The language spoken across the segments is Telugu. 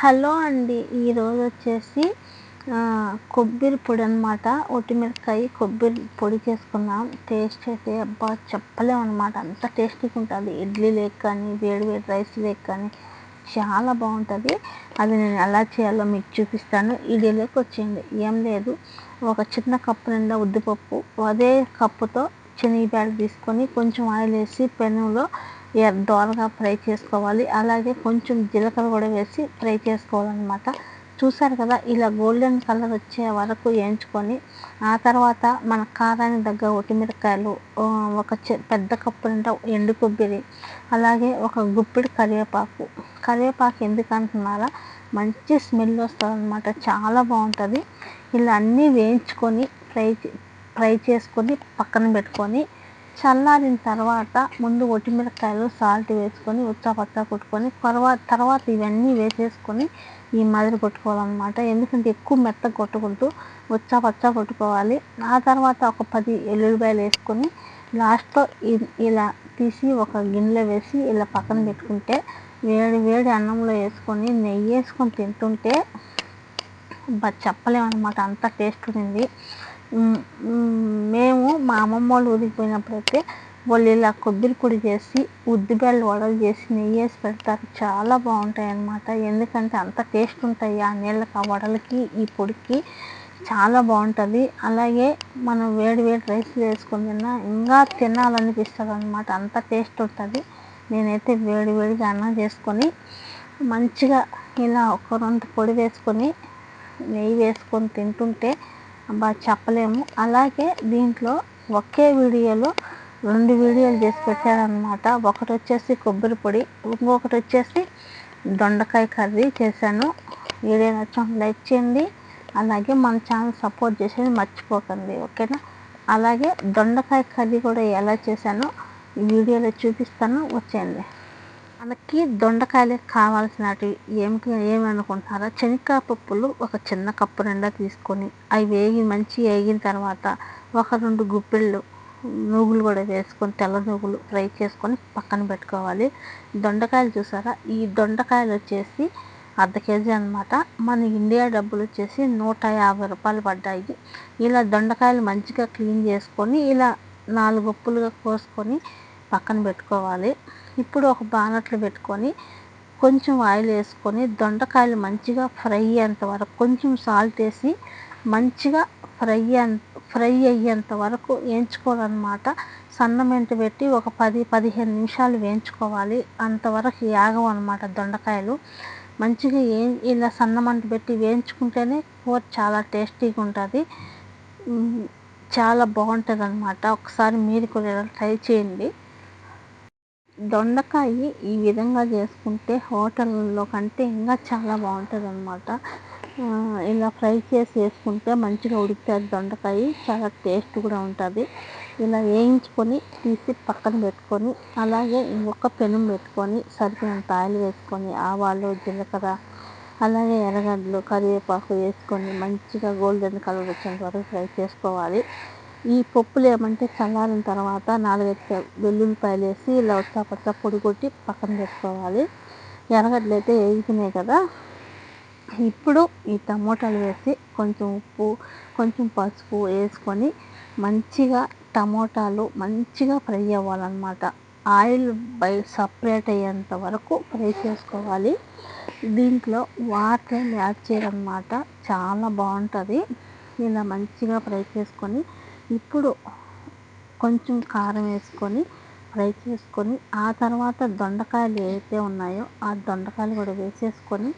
హలో అండి. ఈరోజు వచ్చేసి కొబ్బరి పొడి అనమాట. ఒట్టిమిరపకాయ కొబ్బరి పొడి చేసుకున్నాం. టేస్ట్ అయితే అబ్బా చెప్పలేము అనమాట. అంత టేస్టీగా ఉంటుంది. ఇడ్లీ లేక కానీ వేడి వేడి రైస్ లేక కానీ చాలా బాగుంటుంది. అది నేను ఎలా చేయాలో మీకు చూపిస్తాను. వీడియోలోకి వచ్చేయండి. ఏం లేదు, ఒక చిన్న కప్పు నిండా ఉద్దిపప్పు, అదే కప్పుతో శనగబ్యాళ్ళు తీసుకొని కొంచెం ఆయిల్ వేసి పెనంలో దోరగా ఫ్రై చేసుకోవాలి. అలాగే కొంచెం జీలకర్ర కూడా వేసి ఫ్రై చేసుకోవాలన్నమాట. చూసారు కదా, ఇలా గోల్డెన్ కలర్ వచ్చే వరకు వేయించుకొని ఆ తర్వాత మన కారానికి తగ్గ ఒట్టిమిరపకాయలు, ఒక పెద్ద కప్పు నిండా ఎండు కొబ్బరి, అలాగే ఒక గుప్పిడి కరివేపాకు ఎందుకు అంటున్నారా, మంచి స్మెల్ వస్తుంది అనమాట. చాలా బాగుంటుంది. ఇలా అన్నీ వేయించుకొని ఫ్రై చేసుకొని పక్కన పెట్టుకొని చల్లారిన తర్వాత ముందు ఒట్టిమిరపకాయలు సాల్ట్ వేసుకొని ఉచ్చపచ్చ కొట్టుకొని తర్వాత ఇవన్నీ వేసేసుకొని ఈ మాదిరి కొట్టుకోవాలన్నమాట. ఎందుకంటే ఎక్కువ మెత్తగా కొట్టకూడదు, ఉచ్చపచ్చ కొట్టుకోవాలి. ఆ తర్వాత ఒక 10 ఎల్లుల్లిపాయలు వేసుకొని లాస్ట్లో ఇలా తీసి ఒక గిన్నెలో వేసి ఇలా పక్కన పెట్టుకుంటే వేడి వేడి అన్నంలో వేసుకొని నెయ్యి వేసుకొని తింటుంటే చెప్పలేమన్నమాట. అంత టేస్ట్ ఉంది. మేము మా అమ్మమ్మ వాళ్ళు ఊరికి పోయినప్పుడైతే వాళ్ళు ఇలా కొబ్బరి పొడి చేసి ఉద్దిబెళ్ళు వడలు చేసి నెయ్యి వేసి పెడతారు. చాలా బాగుంటాయి అన్నమాట. ఎందుకంటే అంత టేస్ట్ ఉంటాయి ఆ నీళ్ళకి, ఆ వడలకి, ఈ పొడికి చాలా బాగుంటుంది. అలాగే మనం వేడి వేడి రైస్ వేసుకొని తిన్నా ఇంకా తినాలనిపిస్తుంది అనమాట. అంత టేస్ట్ ఉంటుంది. నేనైతే వేడి వేడిగా అన్నం చేసుకొని మంచిగా ఇలా ఒక 2 పొడి వేసుకొని నెయ్యి వేసుకొని తింటుంటే చెప్పలేము. అలాగే దీంట్లో ఒకే వీడియోలో 2 వీడియోలు చేసి పెట్టారనమాట. ఒకటి వచ్చేసి కొబ్బరి పొడి, ఇంకొకటి వచ్చేసి దొండకాయ కర్రీ చేశాను. వీడియో నచ్చం లైక్ చేయండి. అలాగే మన ఛానల్ సపోర్ట్ చేసేది మర్చిపోకండి, ఓకేనా. అలాగే దొండకాయ కర్రీ కూడా ఎలా చేశానో ఈ వీడియోలో చూపిస్తాను, వచ్చేయండి. మనకి దొండకాయలకు కావాల్సినవి ఏమనుకుంటున్నారా, శనగకాయ పప్పులు ఒక చిన్న కప్పు నిండా తీసుకొని అవి మంచి వేగిన తర్వాత ఒక 2 గుప్పిళ్ళు నువ్వులు కూడా వేసుకొని తెల్ల నువ్వులు ఫ్రై చేసుకొని పక్కన పెట్టుకోవాలి. దొండకాయలు చూసారా, ఈ దొండకాయలు వచ్చేసి ½ కేజీ అనమాట. మన ఇండియా డబ్బులు వచ్చేసి 150 రూపాయలు పడ్డాయి. ఇలా దొండకాయలు మంచిగా క్లీన్ చేసుకొని ఇలా 4 గుప్పులుగా కోసుకొని పక్కన పెట్టుకోవాలి. ఇప్పుడు ఒక బాణట్లు పెట్టుకొని కొంచెం ఆయిల్ వేసుకొని దొండకాయలు మంచిగా ఫ్రై అయ్యేంత వరకు కొంచెం సాల్ట్ వేసి మంచిగా ఫ్రై అయ్యేంత వరకు వేయించుకోవాలన్నమాట. సన్నమంట పెట్టి ఒక 10-15 నిమిషాలు వేయించుకోవాలి. అంతవరకు యాగవన్నమాట దొండకాయలు. మంచిగా ఇలా సన్నమంట పెట్టి వేయించుకుంటేనే కూర చాలా టేస్టీగా ఉంటుంది, చాలా బాగుంటుంది అన్నమాట. ఒకసారి మీరు కూడా ట్రై చేయండి. దొండకాయ ఈ విధంగా చేసుకుంటే హోటల్లో కంటే ఇంకా చాలా బాగుంటుంది అన్నమాట. ఇలా ఫ్రై చేసి వేసుకుంటే మంచిగా ఉడుకుతుంది దొండకాయ, చాలా టేస్ట్ కూడా ఉంటుంది. ఇలా వేయించుకొని తీసి పక్కన పెట్టుకొని అలాగే ఇంకొక పెనం పెట్టుకొని సరిపోయినంత ఆయిల్ వేసుకొని ఆవాలు, జీలకర్ర, అలాగే ఎర్రగడ్డలు, కరివేపాకు వేసుకొని మంచిగా గోల్డెన్ కలర్ వచ్చేంత వరకు ఫ్రై చేసుకోవాలి. ఈ పప్పులు ఏమంటే చల్లారిన తర్వాత 4-5 వెల్లుల్లిపాయలు వేసి ఇలా ఉచ్చపచ్చ పొడి కొట్టి పక్కన పెట్టుకోవాలి. ఎర్రగడ్డలు అయితే వేగినాయి కదా, ఇప్పుడు ఈ టమోటాలు వేసి కొంచెం ఉప్పు, కొంచెం పసుపు వేసుకొని మంచిగా టమోటాలు మంచిగా ఫ్రై అవ్వాలన్నమాట. ఆయిల్ సపరేట్ అయ్యేంత వరకు ఫ్రై చేసుకోవాలి. దీంట్లో వాటర్ యాడ్ చేయాలన్నమాట, చాలా బాగుంటుంది. ఇలా మంచిగా ఫ్రై చేసుకొని ఇప్పుడు కొంచెం కారం వేసుకొని ఫ్రై చేసుకొని ఆ తర్వాత దొండకాయలు ఏవైతే ఉన్నాయో ఆ దొండకాయలు కూడా వేసేసుకొని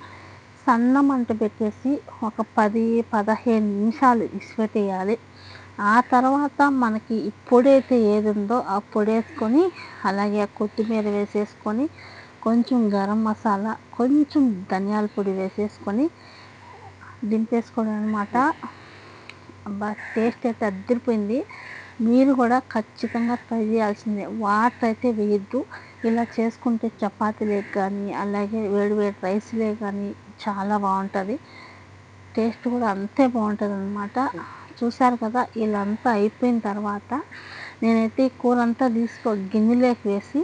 సన్న మంట పెట్టేసి ఒక 10-15 నిమిషాలు ఇసిపెట్టేయాలి. ఆ తర్వాత మనకి ఈ పొడి అయితే ఏది ఉందో ఆ పొడి వేసుకొని అలాగే కొత్తిమీర వేసేసుకొని కొంచెం గరం మసాలా, కొంచెం ధనియాల పొడి వేసేసుకొని దింపేసుకోవడం అనమాట. టేస్ట్ అయితే అదిరిపోయింది. మీరు కూడా ఖచ్చితంగా ట్రై చేయాల్సిందే. వాటర్ అయితే వేయద్దు. ఇలా చేసుకుంటే చపాతీలకు కానీ అలాగే వేడి వేడి రైస్లే కానీ చాలా బాగుంటుంది. టేస్ట్ కూడా అంతే బాగుంటుంది అన్నమాట. చూసారు కదా, ఇలా అంతా అయిపోయిన తర్వాత నేనైతే కూర అంతా గిన్నెలోకి వేసి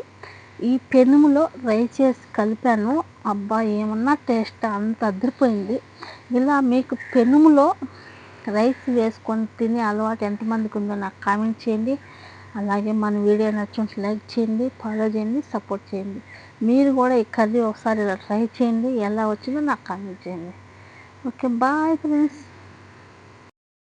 ఈ పెనుములో రైస్ చేసి కలిపాను. అబ్బా ఏమన్నా టేస్ట్ అంత అదిరిపోయింది. ఇలా మీకు పెనుములో రైస్ వేసుకొని తినే అలవాటు ఎంతమందికి ఉందో నాకు కామెంట్ చేయండి. అలాగే మన వీడియో నచ్చుంటే లైక్ చేయండి, ఫాలో చేయండి, సపోర్ట్ చేయండి. మీరు కూడా ఈ కర్రీ ఒకసారి ఇలా ట్రై చేయండి. ఎలా వచ్చిందో నాకు కామెంట్ చేయండి. Okay, bye friends.